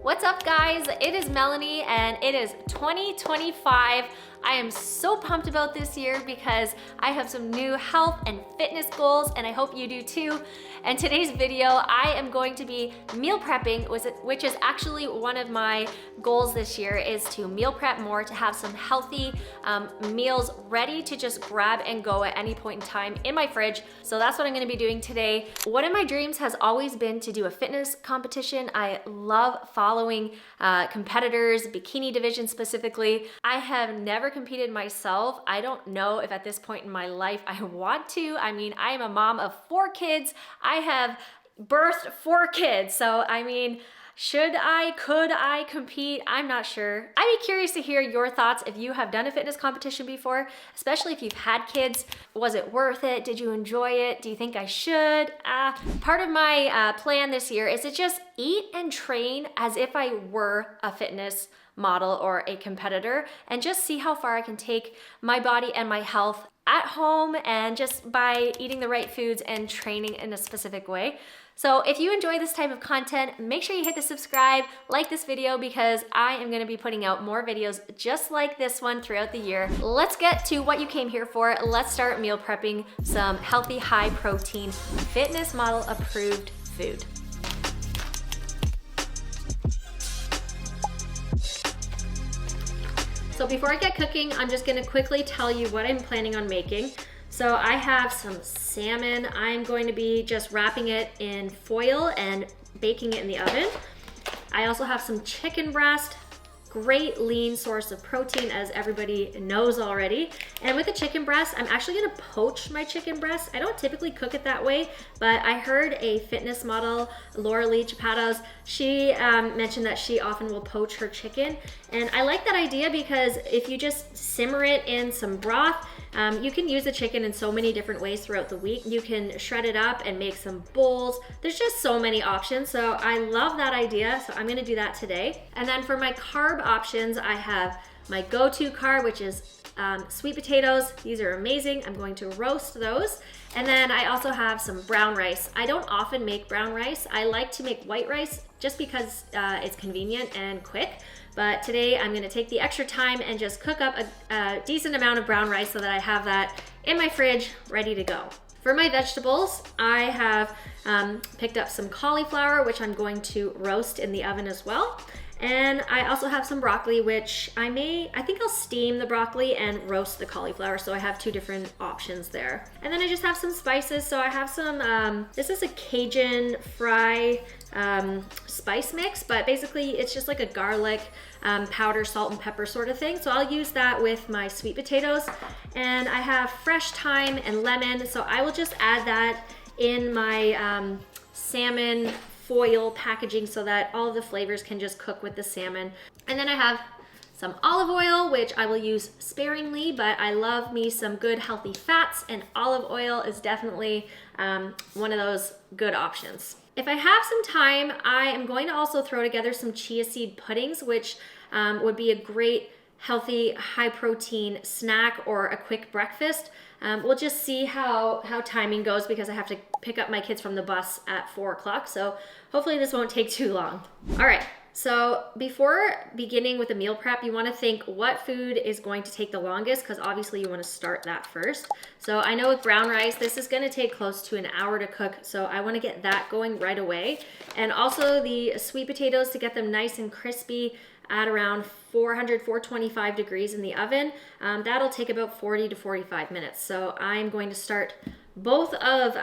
What's up, guys? It is Melanie and it is 2025. I am so pumped about this year because I have some new health and fitness goals, and I hope you do too. And today's video, I am going to be meal prepping, which is actually one of my goals this year, is to meal prep more, to have some healthy meals ready to just grab and go at any point in time in my fridge. So that's what I'm gonna be doing today. One of my dreams has always been to do a fitness competition. I love following competitors, bikini division specifically. I have never competed myself. I don't know if at this point in my life I want to. I mean, I am a mom of 4 kids. I have birthed 4 kids. So I mean, could I compete? I'm not sure. I'd be curious to hear your thoughts if you have done a fitness competition before, especially if you've had kids. Was it worth it? Did you enjoy it? Do you think I should? Part of my plan this year is to just eat and train as if I were a fitness model or a competitor, and just see how far I can take my body and my health at home, and just by eating the right foods and training in a specific way. So if you enjoy this type of content, make sure you hit the subscribe, like this video, because I am gonna be putting out more videos just like this one throughout the year. Let's get to what you came here for. Let's start meal prepping some healthy, high protein, fitness model approved food. So before I get cooking, I'm just gonna quickly tell you what I'm planning on making. So I have some salmon. I'm going to be just wrapping it in foil and baking it in the oven. I also have some chicken breast, great lean source of protein, as everybody knows already. And with the chicken breast, I'm actually gonna poach my chicken breast. I don't typically cook it that way, but I heard a fitness model, Laura Lee Chapatos, she mentioned that she often will poach her chicken. And I like that idea because if you just simmer it in some broth, you can use the chicken in so many different ways throughout the week. You can shred it up and make some bowls. There's just so many options. So I love that idea. So I'm gonna do that today. And then for my carb options, I have my go-to carb, which is sweet potatoes. These are amazing. I'm going to roast those. And then I also have some brown rice. I don't often make brown rice. I like to make white rice just because it's convenient and quick. But today I'm gonna take the extra time and just cook up a decent amount of brown rice so that I have that in my fridge ready to go. For my vegetables, I have picked up some cauliflower, which I'm going to roast in the oven as well. And I also have some broccoli, which I think I'll steam the broccoli and roast the cauliflower. So I have 2 different options there. And then I just have some spices. So I have some, this is a Cajun fry spice mix, but basically it's just like a garlic powder, salt and pepper sort of thing. So I'll use that with my sweet potatoes. And I have fresh thyme and lemon. So I will just add that in my salmon foil packaging so that all of the flavors can just cook with the salmon. And then I have some olive oil, which I will use sparingly, but I love me some good healthy fats, and olive oil is definitely one of those good options. If I have some time, I am going to also throw together some chia seed puddings, which would be a great healthy, high protein snack or a quick breakfast. We'll just see how timing goes, because I have to pick up my kids from the bus at 4 o'clock. So hopefully this won't take too long. All right, so before beginning with the meal prep, you wanna think what food is going to take the longest, because obviously you wanna start that first. So I know with brown rice, this is gonna take close to an hour to cook. So I wanna get that going right away. And also the sweet potatoes, to get them nice and crispy at around 425 degrees in the oven. That'll take about 40 to 45 minutes. So I'm going to start both of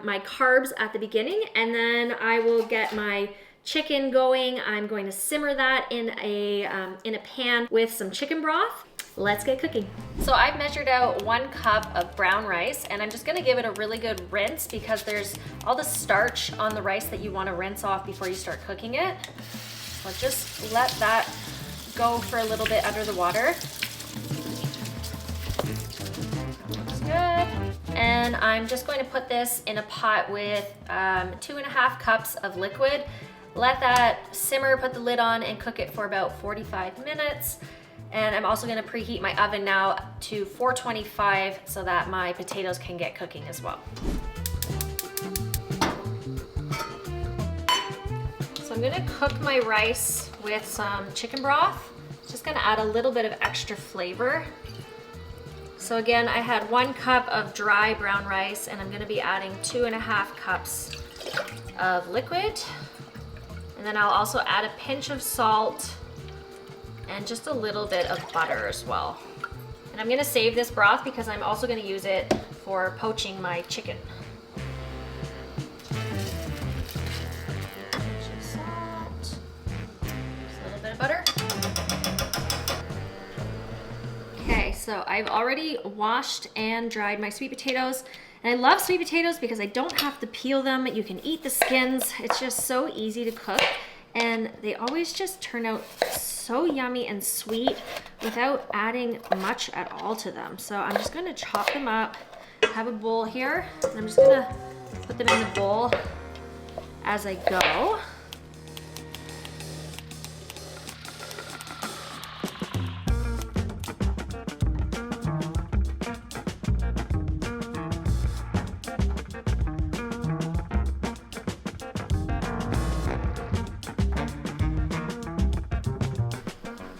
my carbs at the beginning, and then I will get my chicken going. I'm going to simmer that in a pan with some chicken broth. Let's get cooking. So I've measured out 1 cup of brown rice, and I'm just gonna give it a really good rinse, because there's all the starch on the rice that you wanna rinse off before you start cooking it. So just let that go for a little bit under the water. Looks good. And I'm just going to put this in a pot with 2.5 cups of liquid. Let that simmer, put the lid on, and cook it for about 45 minutes. And I'm also gonna preheat my oven now to 425 so that my potatoes can get cooking as well. So I'm gonna cook my rice with some chicken broth. Just gonna add a little bit of extra flavor. So again, I had 1 cup of dry brown rice, and I'm gonna be adding 2.5 cups of liquid. And then I'll also add a pinch of salt and just a little bit of butter as well. And I'm gonna save this broth because I'm also gonna use it for poaching my chicken. Pinch of salt, just a little bit of butter. Okay, so I've already washed and dried my sweet potatoes. And I love sweet potatoes because I don't have to peel them. You can eat the skins. It's just so easy to cook. And they always just turn out so yummy and sweet without adding much at all to them. So I'm just gonna chop them up. I have a bowl here, and I'm just gonna put them in the bowl as I go.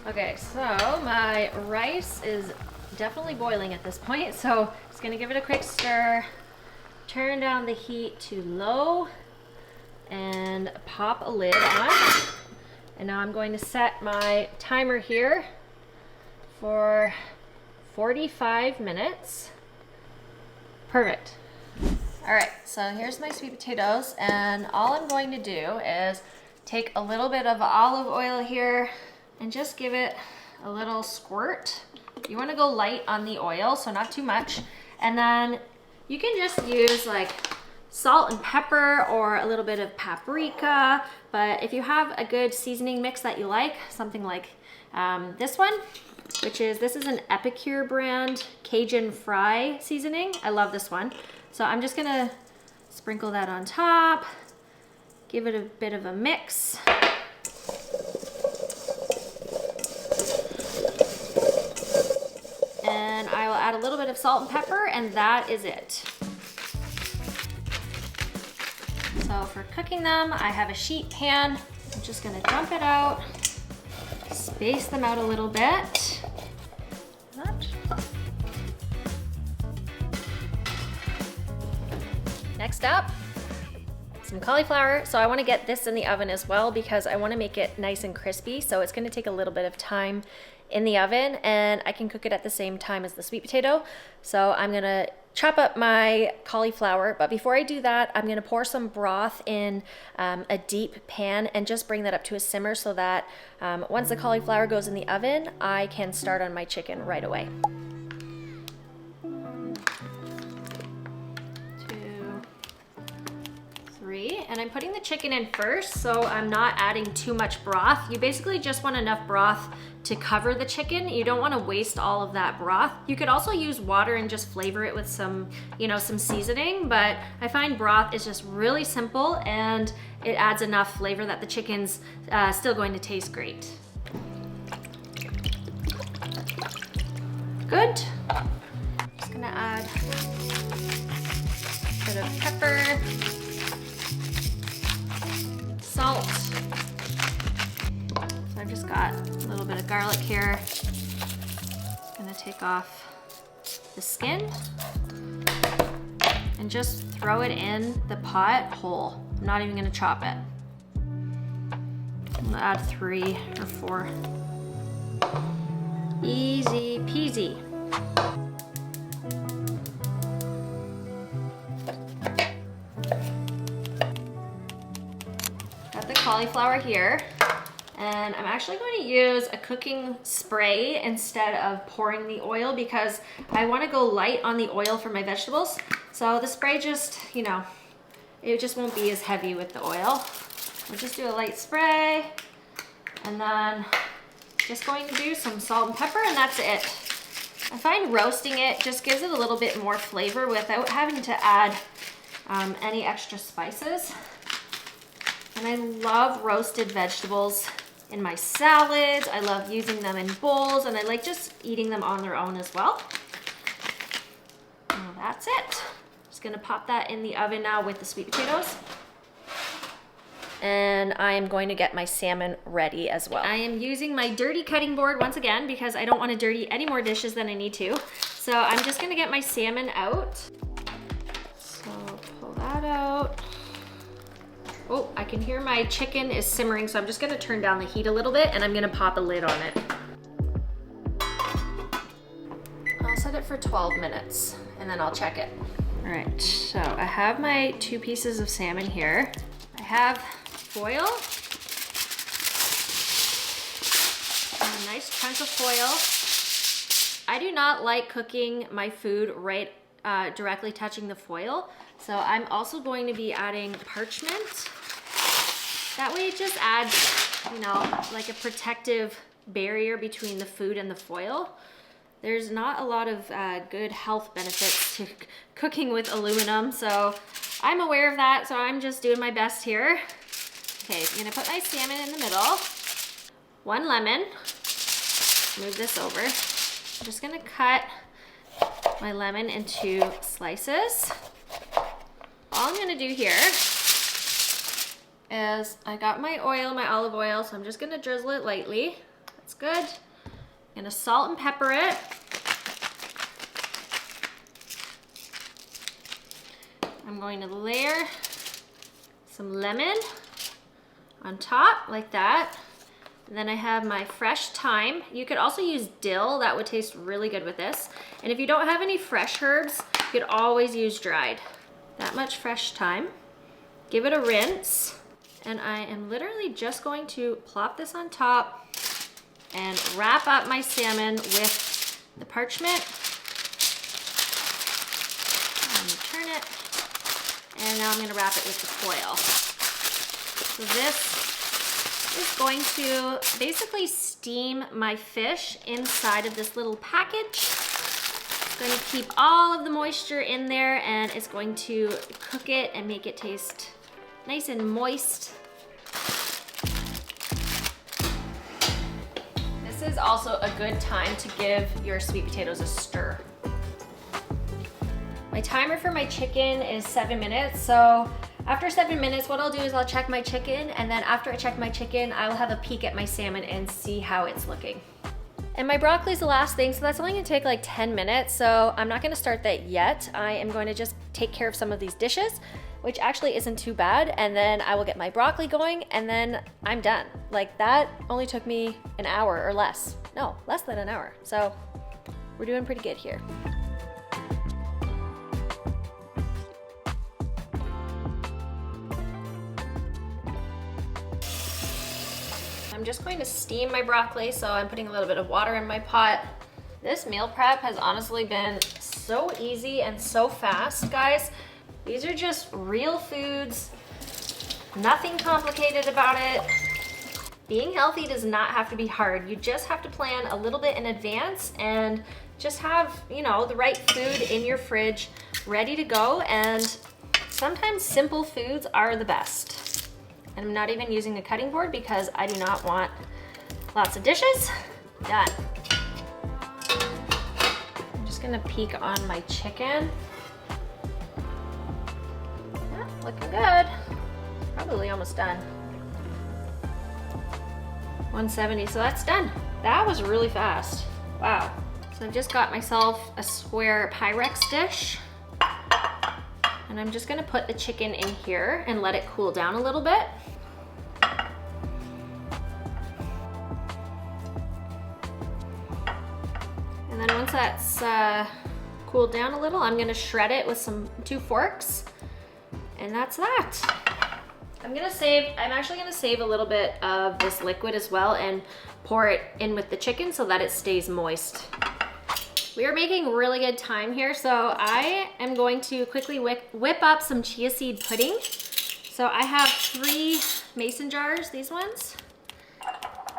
Okay, so my rice is definitely boiling at this point, so just gonna give it a quick stir, turn down the heat to low, and pop a lid on. And now I'm going to set my timer here for 45 minutes. Perfect. All right, so here's my sweet potatoes, and all I'm going to do is take a little bit of olive oil here and just give it a little squirt. You want to go light on the oil, so not too much. And then you can just use like salt and pepper or a little bit of paprika. But if you have a good seasoning mix that you like, something like this one, this is an Epicure brand Cajun fry seasoning. I love this one. So I'm just gonna sprinkle that on top, give it a bit of a mix. And I will add a little bit of salt and pepper, and that is it. So for cooking them, I have a sheet pan. I'm just gonna dump it out, space them out a little bit. Next up, some cauliflower. So I want to get this in the oven as well because I want to make it nice and crispy. So it's going to take a little bit of time in the oven, and I can cook it at the same time as the sweet potato. So I'm going to chop up my cauliflower, but before I do that, I'm going to pour some broth in a deep pan and just bring that up to a simmer so that once the cauliflower goes in the oven, I can start on my chicken right away. 3, and I'm putting the chicken in first, so I'm not adding too much broth. You basically just want enough broth to cover the chicken. You don't want to waste all of that broth. You could also use water and just flavor it with some, some seasoning, but I find broth is just really simple and it adds enough flavor that the chicken's still going to taste great. Good. Just gonna add a bit of pepper, salt. So I've just got a little bit of garlic here. Just gonna take off the skin and just throw it in the pot whole. I'm not even gonna chop it. I'm gonna add 3 or 4. Easy peasy. Got the cauliflower here, and I'm actually going to use a cooking spray instead of pouring the oil because I want to go light on the oil for my vegetables. So the spray just, it just won't be as heavy with the oil. We'll just do a light spray, and then just going to do some salt and pepper, and that's it. I find roasting it just gives it a little bit more flavor without having to add any extra spices. And I love roasted vegetables in my salads. I love using them in bowls, and I like just eating them on their own as well. And that's it. Just gonna pop that in the oven now with the sweet potatoes. and I am going to get my salmon ready as well. I am using my dirty cutting board once again because I don't want to dirty any more dishes than I need to. So I'm just gonna get my salmon out. So pull that out. Oh, I can hear my chicken is simmering, so I'm just gonna turn down the heat a little bit and I'm gonna pop a lid on it. I'll set it for 12 minutes and then I'll check it. All right, so I have my 2 pieces of salmon here. I have foil, a nice chunk of foil. I do not like cooking my food right directly touching the foil. So I'm also going to be adding parchment. That way it just adds, you know, like a protective barrier between the food and the foil. There's not a lot of good health benefits to cooking with aluminum, so I'm aware of that, so I'm just doing my best here. Okay, I'm gonna put my salmon in the middle. 1 lemon. Move this over. I'm just gonna cut my lemon into slices. All I'm gonna do here is I got my oil, my olive oil, so I'm just gonna drizzle it lightly. That's good. I'm gonna salt and pepper it. I'm going to layer some lemon on top like that. And then I have my fresh thyme. You could also use dill, that would taste really good with this. And if you don't have any fresh herbs, you could always use dried. That much fresh thyme. Give it a rinse. And I am literally just going to plop this on top and wrap up my salmon with the parchment. I'm gonna turn it, and now I'm gonna wrap it with the foil. So this is going to basically steam my fish inside of this little package. It's going to keep all of the moisture in there, and it's going to cook it and make it taste nice and moist. This is also a good time to give your sweet potatoes a stir. My timer for my chicken is 7 minutes, so after 7 minutes, what I'll do is I'll check my chicken, and then after I check my chicken, I will have a peek at my salmon and see how it's looking. And my broccoli is the last thing, so that's only gonna take like 10 minutes, so I'm not gonna start that yet. I am going to just take care of some of these dishes, which actually isn't too bad, and then I will get my broccoli going, and then I'm done. Like, that only took me an hour or less. No, less than an hour. So we're doing pretty good here. I'm just going to steam my broccoli, so I'm putting a little bit of water in my pot. This meal prep has honestly been so easy and so fast, guys. These are just real foods, nothing complicated about it. Being healthy does not have to be hard. You just have to plan a little bit in advance and just have, you know, the right food in your fridge ready to go. And sometimes simple foods are the best. And I'm not even using the cutting board because I do not want lots of dishes. Done. I'm just gonna peek on my chicken. Yeah, looking good. Probably almost done. 170, so that's done. That was really fast. Wow. So I've just got myself a square Pyrex dish. And I'm just gonna put the chicken in here and let it cool down a little bit. And then once that's cooled down a little, I'm gonna shred it with 2 forks. And that's that. I'm actually gonna save a little bit of this liquid as well and pour it in with the chicken so that it stays moist. We are making really good time here, so I am going to quickly whip up some chia seed pudding. So I have 3 mason jars, these ones.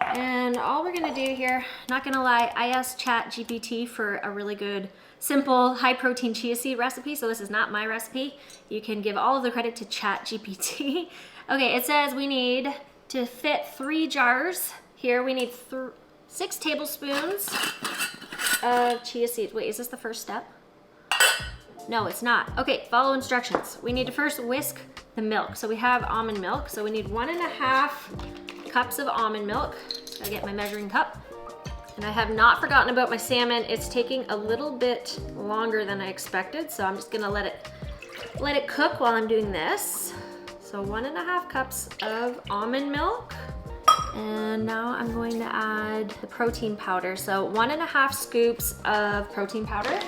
And all we're gonna do here, not gonna lie, I asked ChatGPT for a really good, simple, high protein chia seed recipe, so this is not my recipe. You can give all of the credit to ChatGPT. Okay, it says we need to fit 3 jars. Here we need 6 tablespoons of chia seeds. Wait, is this the first step? No, it's not. Okay, follow instructions. We need to first whisk the milk. So we have almond milk. So we need 1.5 cups of almond milk. Just gotta get my measuring cup. And I have not forgotten about my salmon. It's taking a little bit longer than I expected. So I'm just gonna let it cook while I'm doing this. So 1.5 cups of almond milk. And now I'm going to add the protein powder. So 1.5 scoops of protein powder.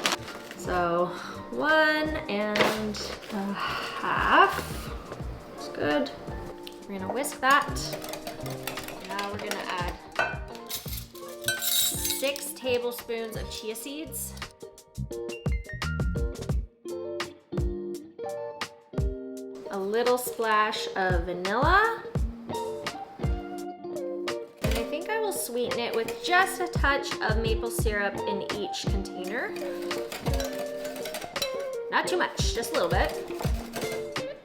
So 1.5. That's good. We're gonna whisk that. Now we're gonna add 6 tablespoons of chia seeds. A little splash of vanilla. Sweeten it with just a touch of maple syrup in each container. Not too much, just a little bit.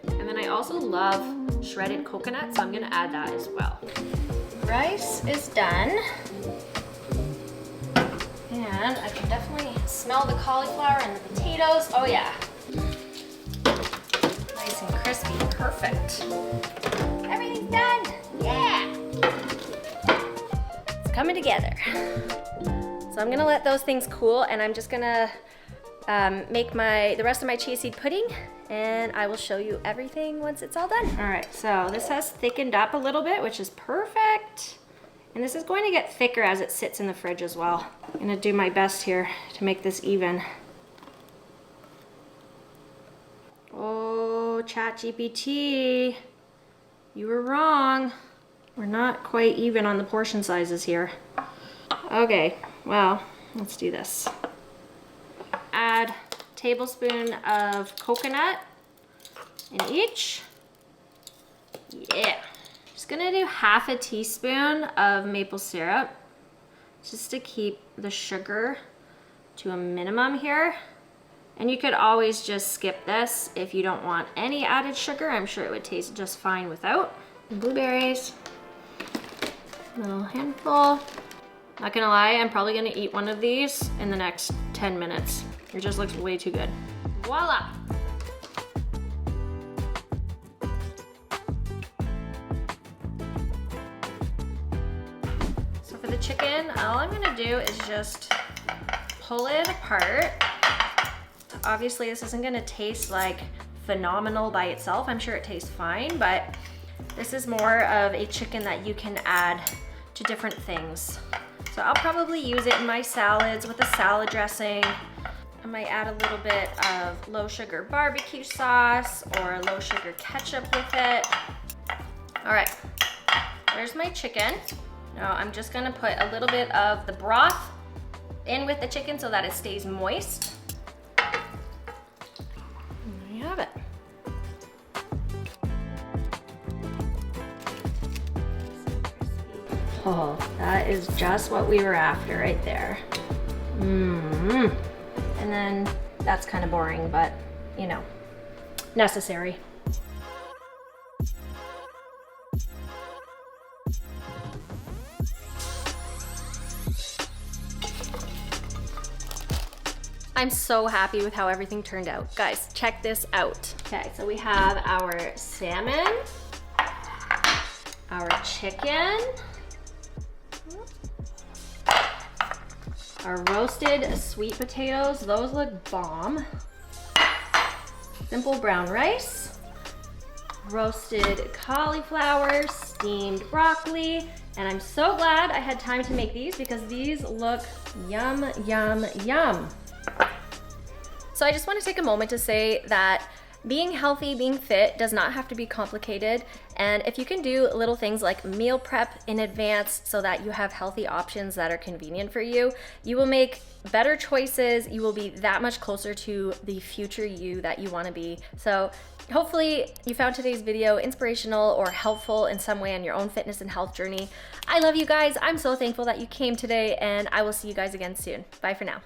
And then I also love shredded coconut, so I'm gonna add that as well. Rice is done. And I can definitely smell the cauliflower and the potatoes. Oh yeah. Nice and crispy, perfect. Everything's done, yeah. Coming together. So I'm gonna let those things cool, and I'm just gonna make the rest of my chia seed pudding, and I will show you everything once it's all done. All right, so this has thickened up a little bit, which is perfect. And this is going to get thicker as it sits in the fridge as well. I'm gonna do my best here to make this even. Oh, ChatGPT, you were wrong. We're not quite even on the portion sizes here. Okay, well, let's do this. Add a tablespoon of coconut in each. Yeah. Just gonna do 1/2 teaspoon of maple syrup just to keep the sugar to a minimum here. And you could always just skip this if you don't want any added sugar. I'm sure it would taste just fine without. Blueberries. A little handful. Not gonna lie, I'm probably gonna eat one of these in the next 10 minutes. It just looks way too good. Voila! So for the chicken, all I'm gonna do is just pull it apart. Obviously, this isn't gonna taste like phenomenal by itself. I'm sure it tastes fine, but this is more of a chicken that you can add to different things. So I'll probably use it in my salads with a salad dressing. I might add a little bit of low sugar barbecue sauce or low sugar ketchup with it. All right, there's my chicken. Now I'm just gonna put a little bit of the broth in with the chicken so that it stays moist. And there you have it. Oh, that is just what we were after right there. And then that's kind of boring, but you know, necessary. I'm so happy with how everything turned out. Guys, check this out. Okay, so we have our salmon, our chicken, our roasted sweet potatoes. Those look bomb. Simple brown rice, roasted cauliflower, steamed broccoli, and I'm so glad I had time to make these because these look yum, yum, yum. So I just want to take a moment to say that being healthy, being fit does not have to be complicated. And if you can do little things like meal prep in advance so that you have healthy options that are convenient for you, you will make better choices. You will be that much closer to the future you that you want to be. So hopefully you found today's video inspirational or helpful in some way on your own fitness and health journey. I love you guys. I'm so thankful that you came today, and I will see you guys again soon. Bye for now.